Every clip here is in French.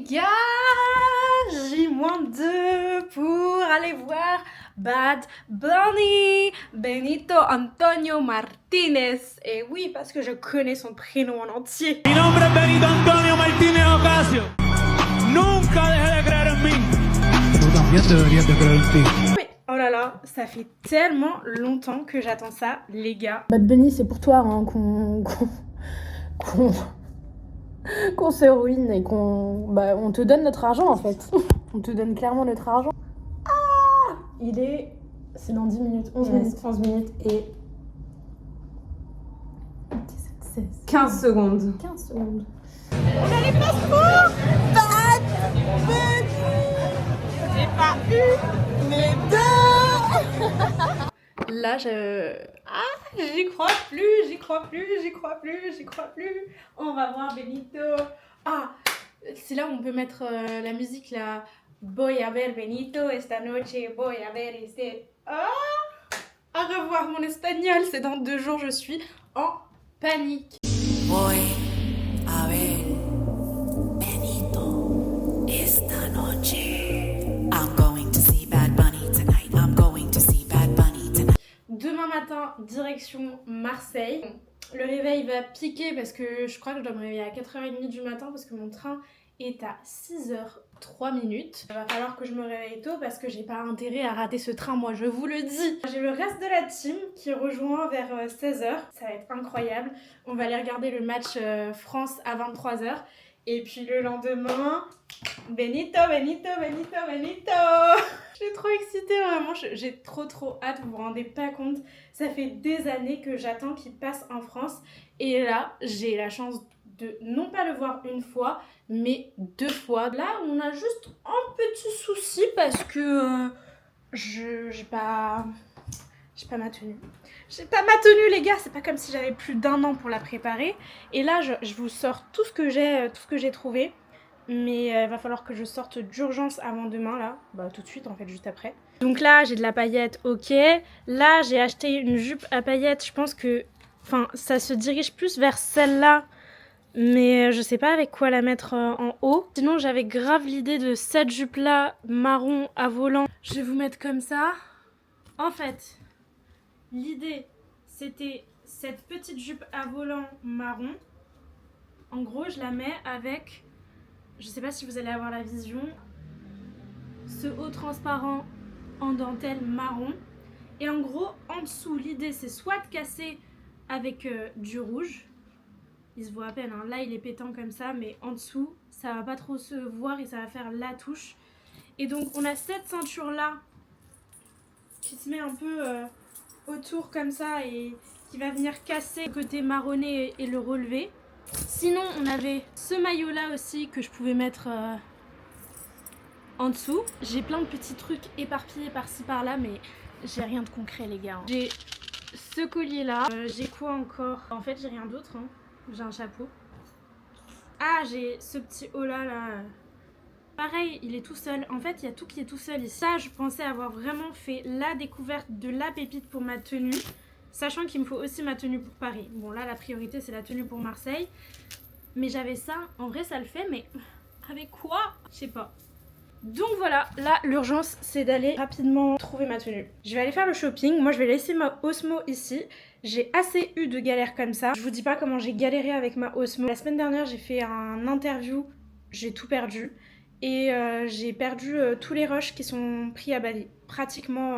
gars, J-2 pour aller voir Bad Bunny, Benito Antonio Martinez. Et oui, parce que je connais son prénom en entier. Mi nombre es Benito Antonio Martínez Ocasio. Nunca dejes de creer en mí. Tú también deberías de creer en ti. Oui, oh là là, ça fait tellement longtemps que j'attends ça, les gars. Bad Bunny, c'est pour toi hein, qu'on se ruine et on te donne notre argent en fait. On te donne clairement notre argent. Ah, c'est dans 10 minutes, 11 minutes, 11 minutes et 17, 16, 15 secondes. 15 secondes. Là, j'y crois plus. On va voir Benito. Ah, c'est là où on peut mettre la musique là. Voy a ver Benito esta noche, voy a ver este. Ah, à revoir mon espagnol, c'est dans 2 jours, je suis en panique. Voy a ver Benito esta noche. I'm going to see Bad Bunny tonight. I'm going to see Bad Bunny tonight. Demain matin, direction Marseille. Le réveil va piquer parce que je crois que je dois me réveiller à 4h30 du matin parce que mon train est à 6h03 minutes. Il va falloir que je me réveille tôt parce que j'ai pas intérêt à rater ce train, moi je vous le dis. J'ai le reste de la team qui rejoint vers 16h. Ça va être incroyable. On va aller regarder le match France à 23h. Et puis le lendemain, Benito. Je suis trop excitée, vraiment, j'ai trop hâte, vous vous rendez pas compte. Ça fait des années que j'attends qu'il passe en France. Et là, j'ai la chance de non pas le voir une fois, mais 2 fois. Là, on a juste un petit souci parce que j'ai pas ma tenue. J'ai pas ma tenue, les gars, c'est pas comme si j'avais plus d'1 an pour la préparer. Et là, je vous sors tout ce que j'ai trouvé. Mais il va falloir que je sorte d'urgence avant demain, là. Bah, tout de suite, en fait, juste après. Donc là, j'ai de la paillette, ok. Là, j'ai acheté une jupe à paillettes. Je pense que... Enfin, ça se dirige plus vers celle-là. Mais je sais pas avec quoi la mettre en haut. Sinon, j'avais grave l'idée de cette jupe-là, marron à volant. Je vais vous mettre comme ça. En fait, l'idée, c'était cette petite jupe à volant marron. En gros, je la mets avec... Je sais pas si vous allez avoir la vision. Ce haut transparent en dentelle marron. Et en gros, en dessous, l'idée c'est soit de casser avec du rouge. Il se voit à peine, hein. Là il est pétant comme ça, mais en dessous, ça va pas trop se voir et ça va faire la touche. Et donc on a cette ceinture là qui se met un peu autour comme ça et qui va venir casser le côté marronné et le relever. Sinon, on avait ce maillot-là aussi que je pouvais mettre en dessous. J'ai plein de petits trucs éparpillés par-ci par-là, mais j'ai rien de concret, les gars. J'ai ce collier-là. J'ai quoi encore? En fait, j'ai rien d'autre. Hein. J'ai un chapeau. Ah, j'ai ce petit haut-là, là. Pareil, il est tout seul. En fait, il y a tout qui est tout seul ici. Ça, je pensais avoir vraiment fait la découverte de la pépite pour ma tenue. Sachant qu'il me faut aussi ma tenue pour Paris. Bon là la priorité c'est la tenue pour Marseille. Mais j'avais ça, en vrai ça le fait, mais avec quoi? Je sais pas. Donc voilà, là l'urgence c'est d'aller rapidement trouver ma tenue. Je vais aller faire le shopping, moi je vais laisser ma Osmo ici. J'ai assez eu de galères comme ça. Je vous dis pas comment j'ai galéré avec ma Osmo. La semaine dernière j'ai fait un interview, j'ai tout perdu. Et j'ai perdu tous les rushs qui sont pris à Bali. Pratiquement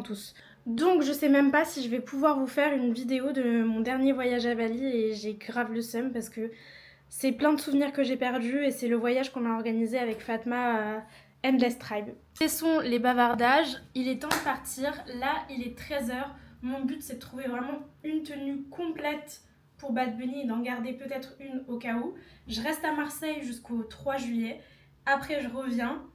tous. Donc je sais même pas si je vais pouvoir vous faire une vidéo de mon dernier voyage à Bali et j'ai grave le seum parce que c'est plein de souvenirs que j'ai perdus et c'est le voyage qu'on a organisé avec Fatma à Endless Tribe. Cessons les bavardages, il est temps de partir. Là il est 13h. Mon but c'est de trouver vraiment une tenue complète pour Bad Bunny et d'en garder peut-être une au cas où. Je reste à Marseille jusqu'au 3 juillet. Après je reviens.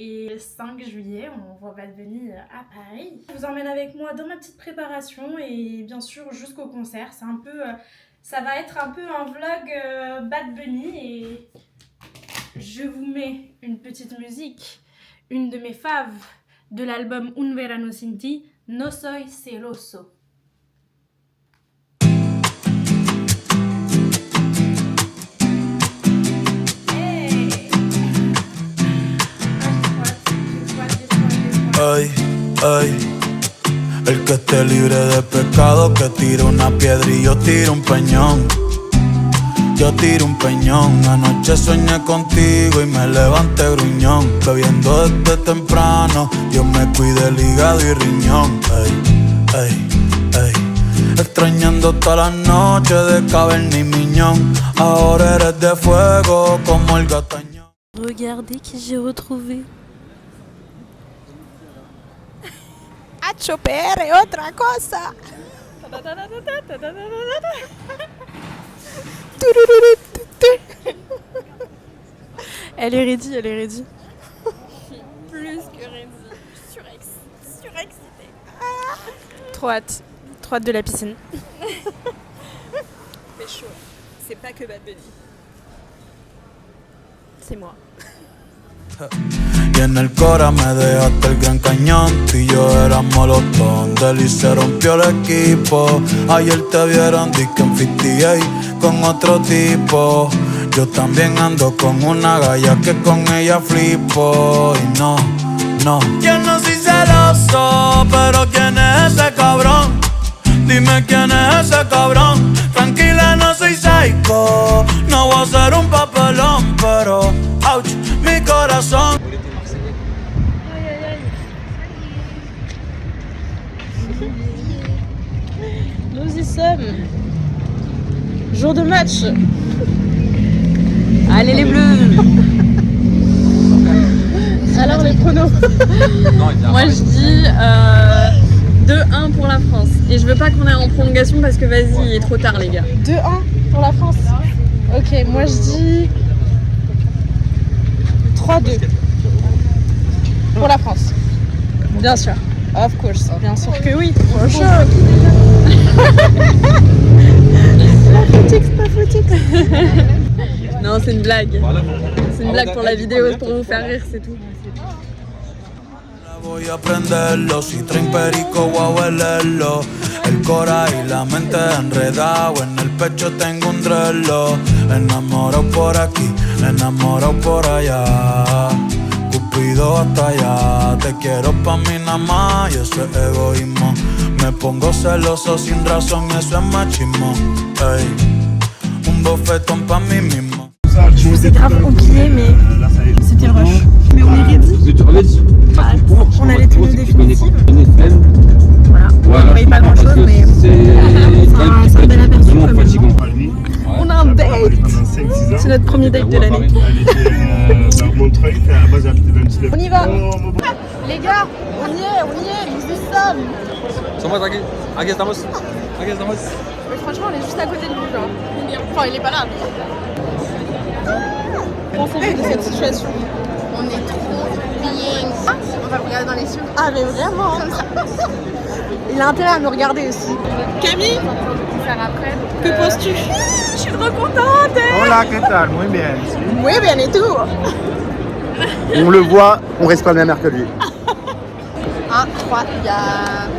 Et le 5 juillet, on voit Bad Bunny à Paris. Je vous emmène avec moi dans ma petite préparation et bien sûr jusqu'au concert. C'est un peu, ça va être un peu un vlog Bad Bunny et je vous mets une petite musique, une de mes faves de l'album Un Verano Sin Ti, No Soy Celoso. Hey. ey. El que esté libre de pecado que tire una piedra y yo tiro un peñón. Yo tiro un peñón. Anoche soñé contigo y me levanté gruñón. Bebiendo desde temprano, Dios me cuide el hígado y riñón. Ey, ey, ey. Extrañando todas las noches de caverna y miñón. Ahora eres de fuego como el gatañón. Regardez qui j'ai retrouvé. HPR, otra cosa. Elle est ready, elle est ready. Plus que ready. Surexcitée. Trop hâte. Trop hâte de la piscine. C'est chaud. C'est pas que Bad Bunny. C'est moi. Y en el Cora me dejaste el gran cañón. Tú y yo éramos los tontos y se rompió el equipo. Ayer te vieron disque en 58 con otro tipo. Yo también ando con una galla que con ella flipo. Y no, no. Yo no soy celoso, pero ¿quién es ese cabrón? Dime quién es ese cabrón. Tranquila, no soy psycho. No voy a hacer un papelón, pero ouch, mi corazón. Nous y sommes. Jour de match. Allez les bleus. Alors les pronos. Moi je dis 2-1 pour la France. Et je veux pas qu'on aille en prolongation parce que vas-y, il est trop tard les gars. 2-1 pour la France. Ok, moi je dis 3-2 pour la France. Bien sûr. Of course. Bien sûr que oui. For sure. C'est pas foutique. Non, c'est une blague. C'est une blague pour la vidéo, pour vous faire rire, c'est tout. Voy a prenderlo, si traen perico voy a huelerlo. El cora y la mente enredado, en el pecho tengo un drelo. Enamorado por aquí, enamorado por allá. Cupido hasta allá, te quiero pa' mí nada más y eso es egoísmo. Me pongo celoso sin razón, eso es machismo. Ey, un bofetón pa' mí mismo. C'est grave compliqué, mais c'était le rush. Mais on est ready. On a les tenues définitives. Voilà. On ne voyait pas grand chose, mais c'est un bel aperçu quand même. On a un date. C'est notre premier date de l'année. On y va. Les gars, on y est, nous y sommes. Aquí estamos. Mais franchement, on est juste à côté de lui, genre. Enfin, il est pas là. Pensez-vous de cette situation? On est trop bien. On va le regarder dans les yeux. Ah, mais vraiment. Il a intérêt à me regarder aussi. Camille, Faire après. que penses-tu? Je suis trop contente. Hola, ¿qué tal? Muy bien. Oui, bien et tout. On le voit, on reste pas le même air que lui. 1, 3, il y a.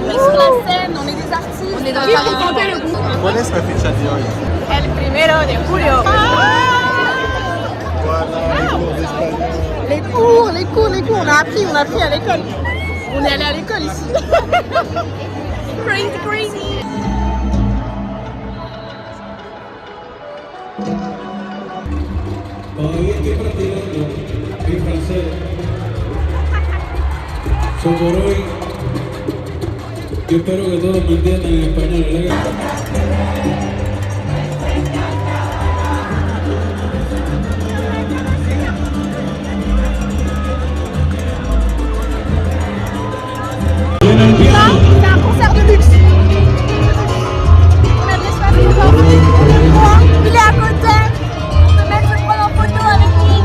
On est sur la scène, on est des artistes. On est dans la le coup. ¿Cuál es la fecha de hoy? El 1er de julio. Les cours, on a appris à l'école. On est allé à l'école ici. Crazy. Todavía estoy practicando mi francés. So, por hoy, yo espero que todos me entiendan en español, ¿verdad? C'est un concert de luxe. On a des soirées de voir. Il est à côté. On peut même se prendre en photo avec lui.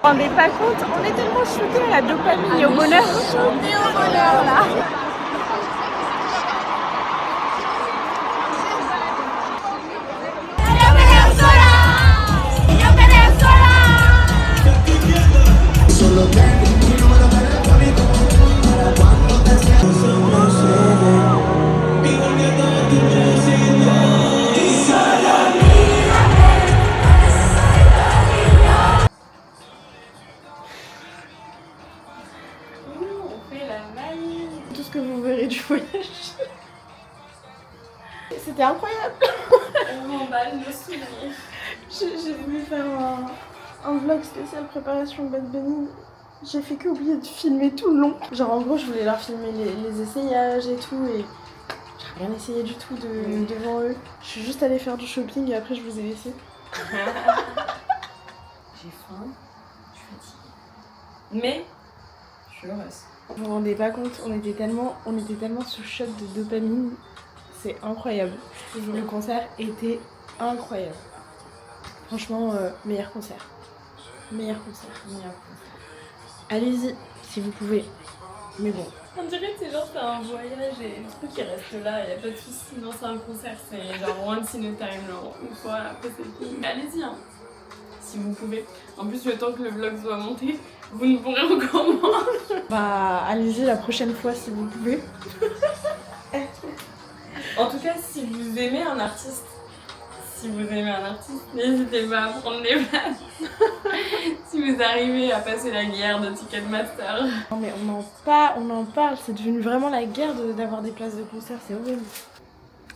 On n'est pas compte, on est tellement shootés à la dopamine et au bonheur. Shooté au bonheur là. Yo Venezuela. Elle m'emballe nos souvenirs. J'ai voulu faire un vlog spécial préparation Bad Bunny. J'ai fait qu'oublier de filmer tout le long. Genre en gros je voulais leur filmer les essayages et tout et j'ai rien essayé du tout devant eux. Je suis juste allée faire du shopping et après je vous ai laissé. J'ai faim, je suis fatiguée. Mais je suis heureuse. Vous vous rendez pas compte, on était tellement sous choc de dopamine. C'est incroyable. Le concert était incroyable. Franchement, meilleur concert. Meilleur concert. Allez-y, si vous pouvez. Mais bon. On dirait que c'est genre c'est un voyage et le truc il reste là, il a pas de soucis. Non, c'est un concert, c'est genre once in a time, genre une fois, après c'est fini. Mais allez-y, hein, si vous pouvez. En plus, le temps que le vlog soit monté, vous ne pourrez encore moins. Bah, allez-y la prochaine fois si vous pouvez. En tout cas, si vous aimez un artiste, n'hésitez pas à prendre les places. Si vous arrivez à passer la guerre de Ticketmaster. Non mais on en parle, c'est devenu vraiment la guerre d'avoir des places de concert, c'est horrible.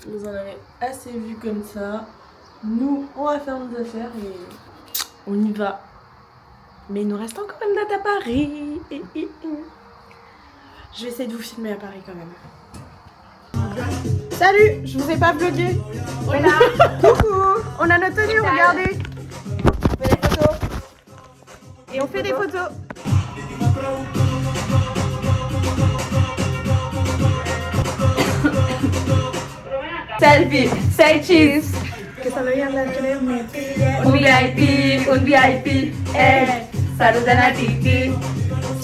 Vous en avez assez vu comme ça. Nous, on va faire nos affaires et on y va. Mais il nous reste encore une date à Paris. Je vais essayer de vous filmer à Paris quand même. Salut, je vous ai pas vlogué. Voilà. Coucou, on a notre tenue, regardez. On fait des photos. Et on fait des photos. Selfie, say cheese. Que ça veut la crème. Un VIP, saludan a Titi.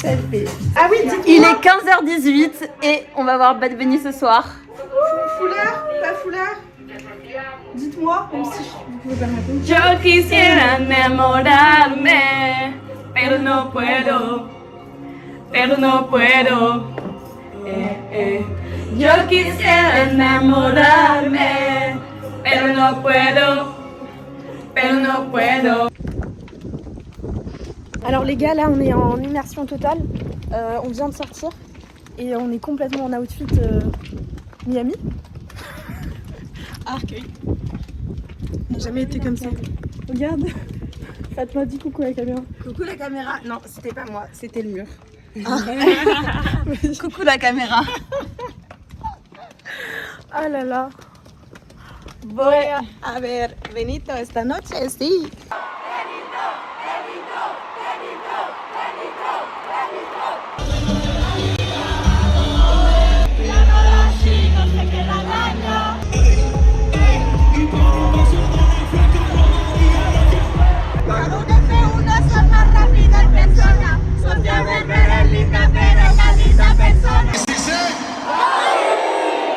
Selfie. Ah oui, Il est 15h18 et on va voir Bad Bunny ce soir. Foulard, pas foulard. Dites-moi, même si vous pouvez pas répondre. Yo quisiera enamorarme, pero no puedo. Yo quisiera enamorarme, pero no puedo. Alors les gars, là on est en immersion totale. On vient de sortir et on est complètement en outfit Miami. Arcueil. On n'a jamais été comme ça. Regarde. Fatma, dis coucou à la caméra. Coucou la caméra. Non, c'était pas moi, c'était le mur. Coucou la caméra. Ah là là. Voy a ver Benito esta noche, sí.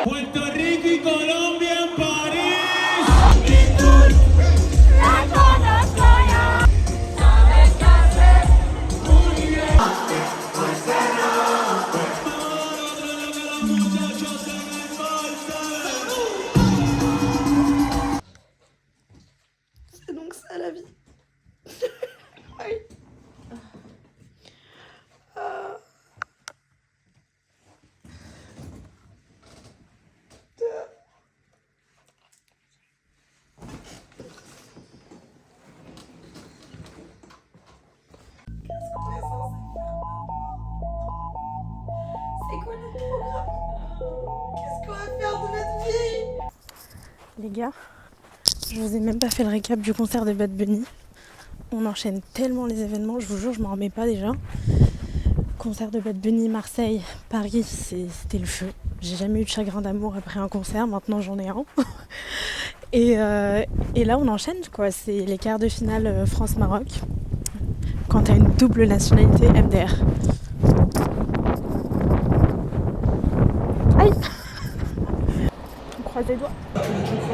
Puerto Rico y Colombia en París. C'est donc ça la vie. Oui. C'est quoi le programme? Qu'est-ce qu'on va faire de notre vie? Les gars, je vous ai même pas fait le récap du concert de Bad Bunny. On enchaîne tellement les événements, je vous jure, je m'en remets pas déjà. Concert de Bad Bunny, Marseille, Paris, c'était le feu. J'ai jamais eu de chagrin d'amour après un concert, maintenant j'en ai un. Et là on enchaîne quoi, c'est les quarts de finale France-Maroc. Quand t'as une double nationalité MDR. Aïe. On croise les doigts.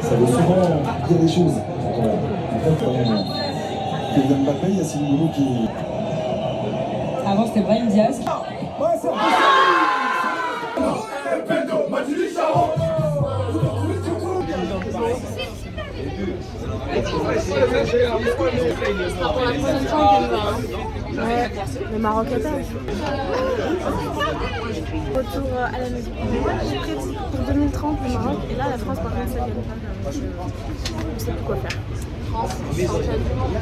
Ça veut souvent dire des choses. Kylian Mbappé, il y a Sylvie qui... Avant c'était Brahim Diaz. Ouais, c'est Pour la prochaine fois, on va. Ouais, le Maroc est tard. Retour à la maison. J'ai prédit pour 2030 le Maroc et là la France par contre ça gagne pas. Je ne sais plus quoi faire. France, championne du monde.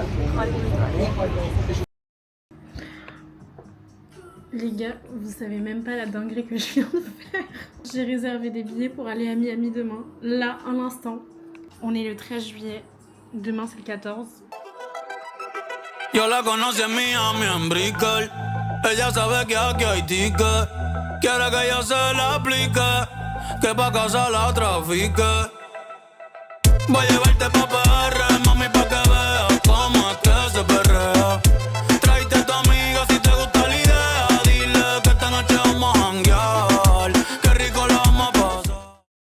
Les gars, vous savez même pas la dinguerie que je viens de faire. J'ai réservé des billets pour aller à Miami demain. Là, à l'instant. On est le 13 juillet. Demain, c'est le 14. Yo la conocí en Miami, en Brickell. Ella sabe que aquí hay ticket. Quiere que yo se la aplique. Que pa' casa la trafique. Voy a llevarte pa'